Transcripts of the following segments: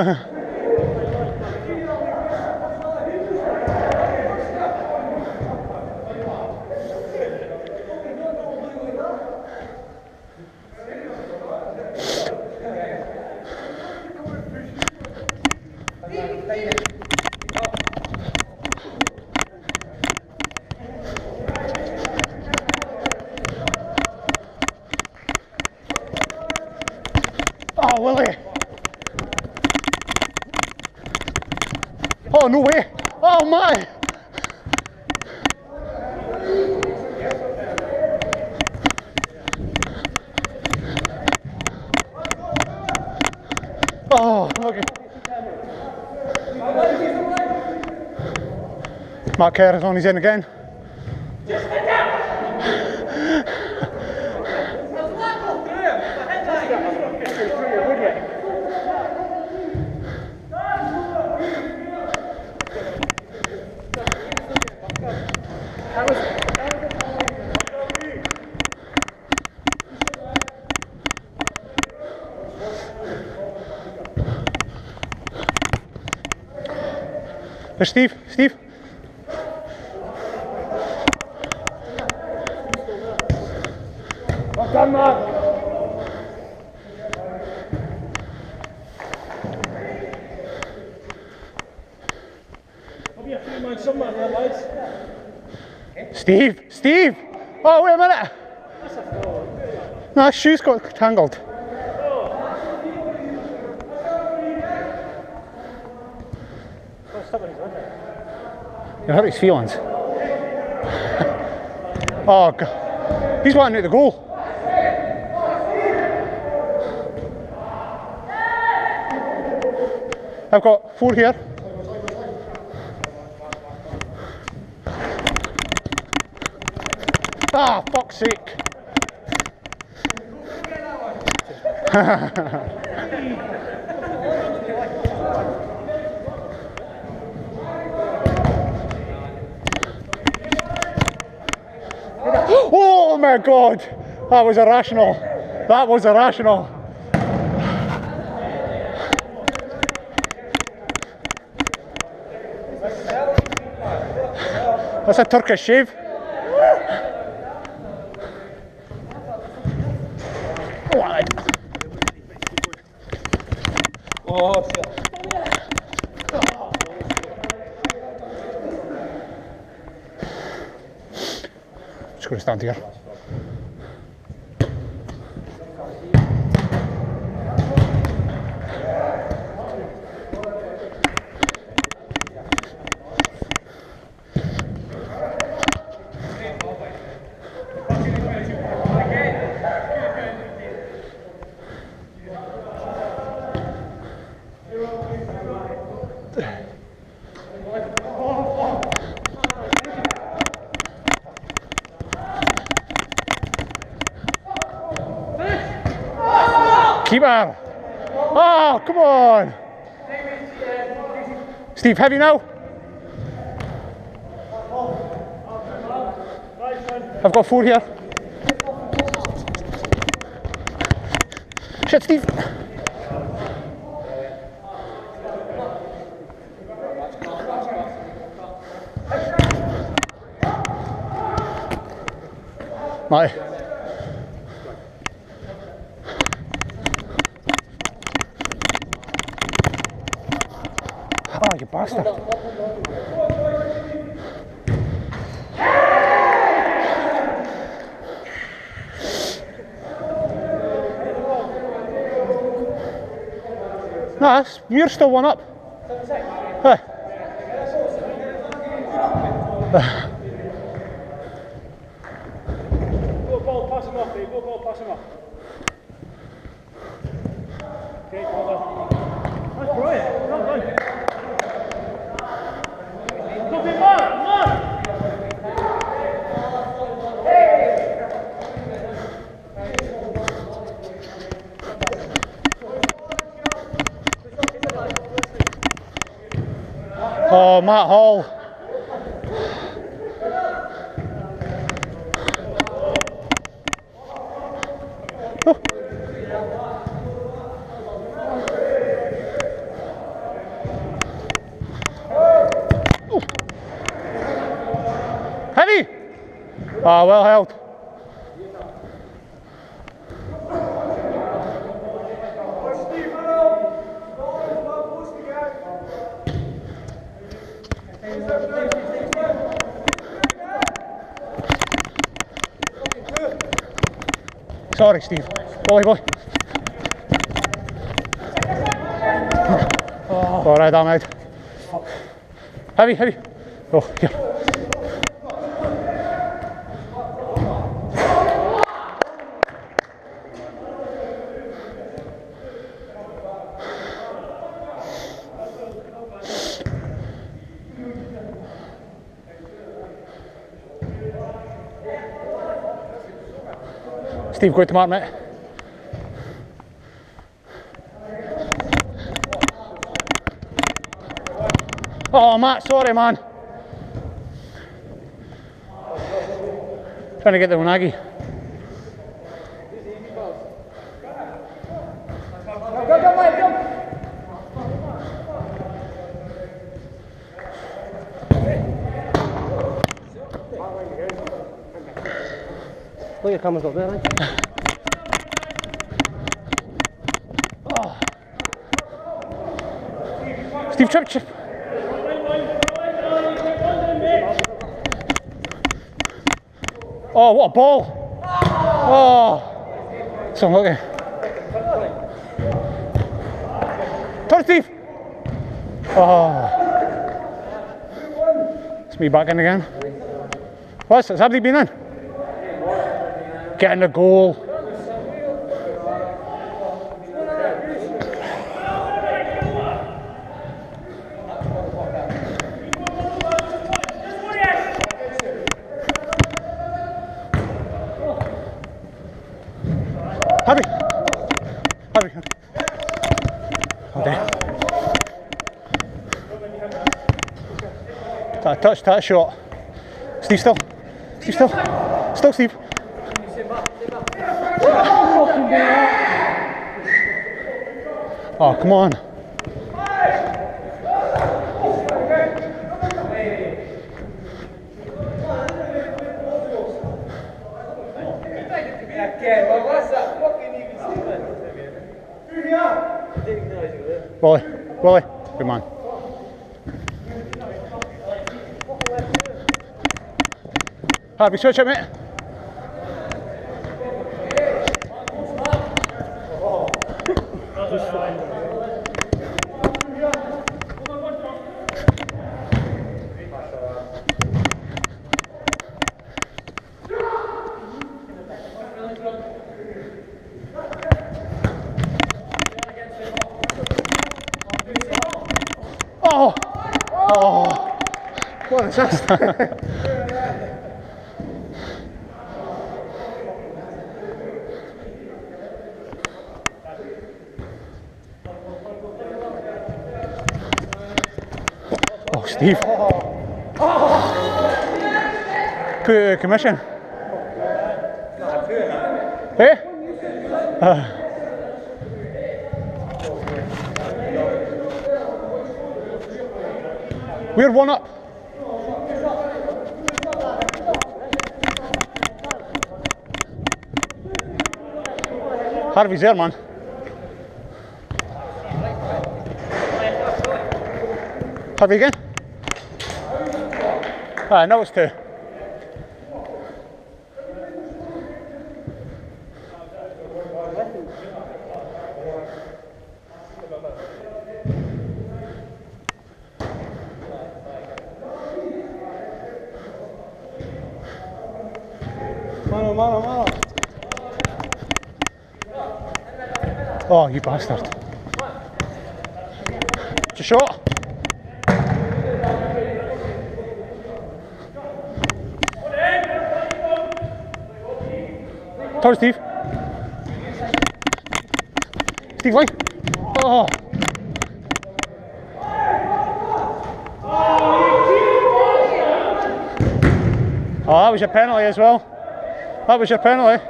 Oh, Willie. Oh, no way. Oh, my. Oh, okay. Mark Kerr is on his end again. There's Steve. Steve. Well done, Mark. I'll be a few minutes somewhere there, lads. Steve. Steve. Oh, wait a minute. No, his shoes got tangled. You hurt his feelings. Oh, God. He's wanting out the goal. I've got 4 here. Ah, fuck's sake. Oh my God, that was irrational. That was irrational. That's a Turkish shave. Oh, shit. Just going to stand here. Keeper! Oh, come on! Steve, heavy now? I've got 4 here. Shit, Steve! Mate. Oh, you bastard. No, we're still 1 up. Hey. Go ball, pass him off, Dave. Go ball, pass him off. Okay, well done. That's brilliant. Well done. Go big man, come on! Oh, Matt Hall. Ah, well held. Sorry, Steve. Volley, volley. Oh, right, I'm out. Heavy, heavy. Oh, here. Steve, go to mark, mate. Oh, Matt, sorry, man. Trying to get the unagi. Go, Mike, go! Look at Cameron's up there, right? Oh. Steve, chip. Oh, what a ball! Oh, so unlucky. Turn, Steve! Oh. It's me back in again. What's has everybody been in? Getting the goal. Harvey. Okay. That touch, that shot. Steve still. Still Steve. Oh, come on. Wally, good man. Harvey, switch it, mate. Oh, what an assist. Oh, Steve. Put commission. Hey? We're one up. Harvey's there, man. Harvey again? Now it's two. Mano. Oh, you bastard. It's a shot. Turn, Steve. Steve, like. Oh. Oh, that was your penalty as well. That was your penalty.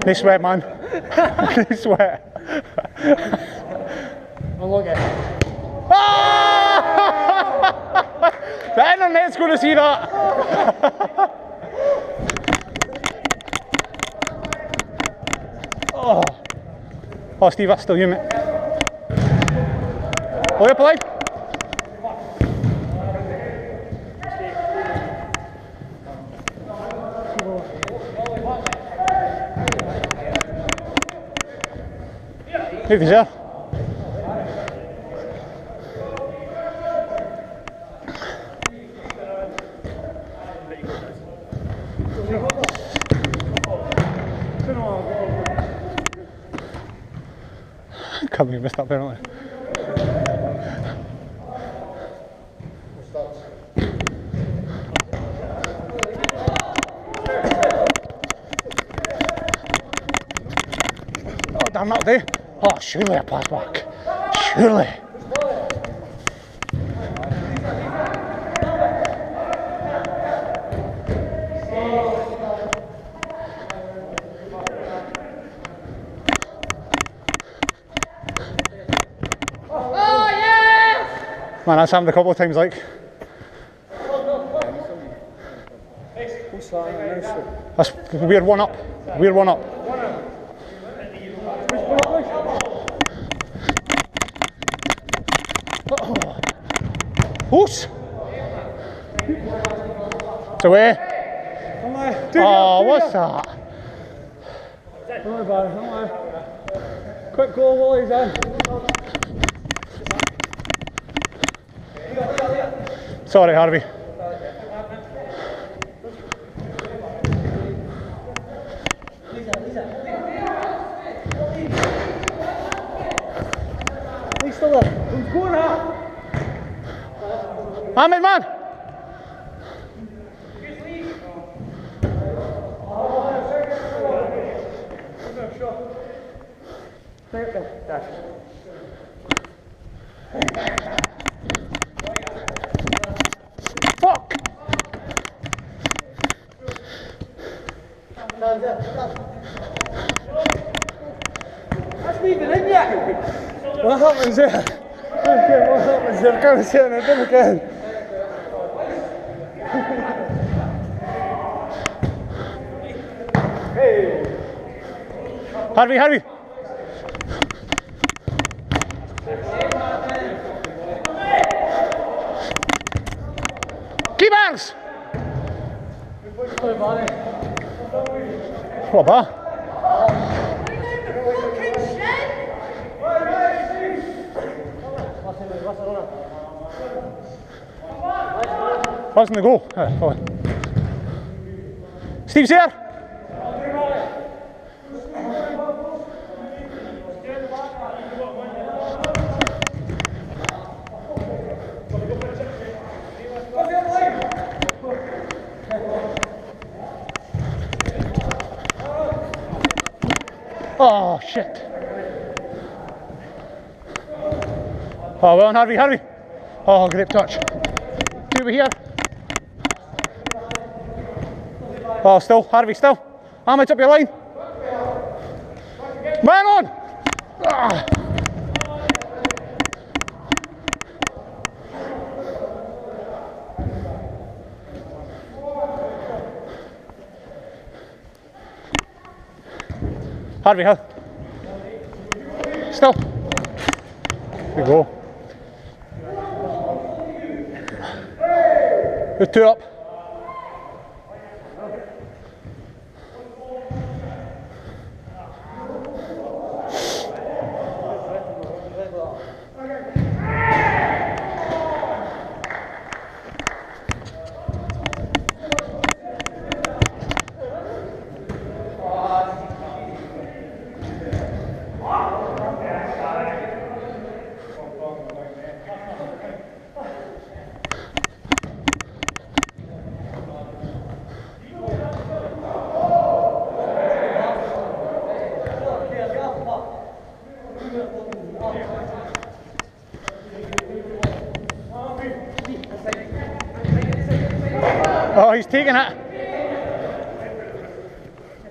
They sweat, man. They sweat. Unlucky. Ah! The internet's going to see that. Oh, Steve, that's still you, mate. Hold up, alive. Move yourself. Can't believe I missed that penalty. Oh, damn, that'll do. Oh, surely a pass back. Surely. Man, that's happened a couple of times, like. That's weird one up. Weird one up. Whoosh! It's away. Oh, what's that? Don't worry about it, don't worry. Quick goal while he's in. Sorry, Harvey. He's still there. He's going up. Ahmed, man! Fuck! That's me even in yet. What happens there? Okay, what happens there? Come and sit in it again. Hey! Harvey, Harvey! Keepers! What about? What's in the goal? Steve's here! Oh, shit. Oh, well on, Harvey, Harvey. Oh, great touch. Two over here. Oh, still, Harvey, still. Ahmed's up your line. Man on! Ah. Harvey, huh? Still. There you go. Good two up. Oh, he's taking it.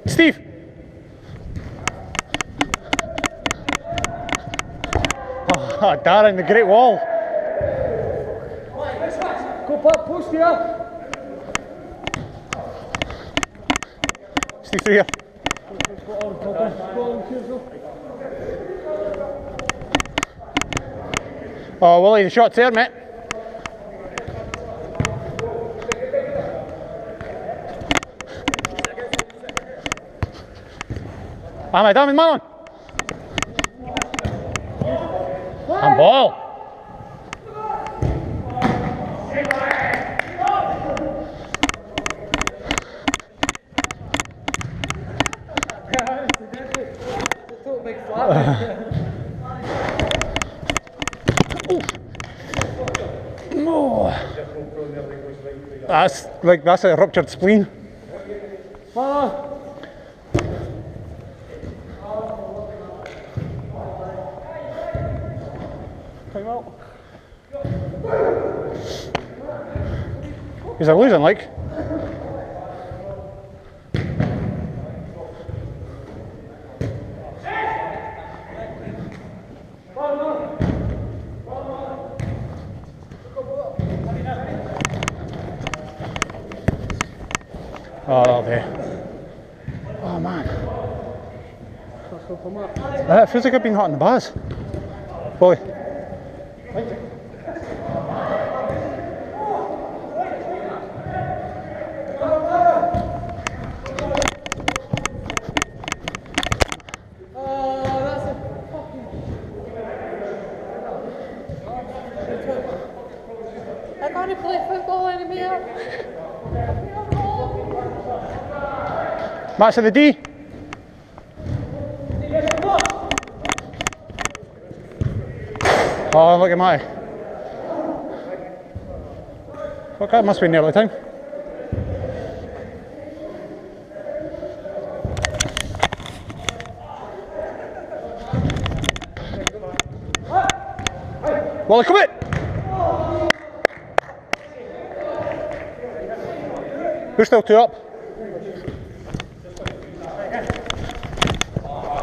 Steve. Oh, Darren, the Great Wall. Go back, post here. Steve through here. Oh, Willie, the shot's there, mate. Ahmed, man on. And ball. That's a ruptured spleen. Time out. He's a losing like. Oh, that'll be. Oh man. It feels like I've been hot in the bars. Boy. I can't play football anymore. Match of the D. Oh, look at my. Fuck, that must be nearly time. Well, come it. We're still 2 up.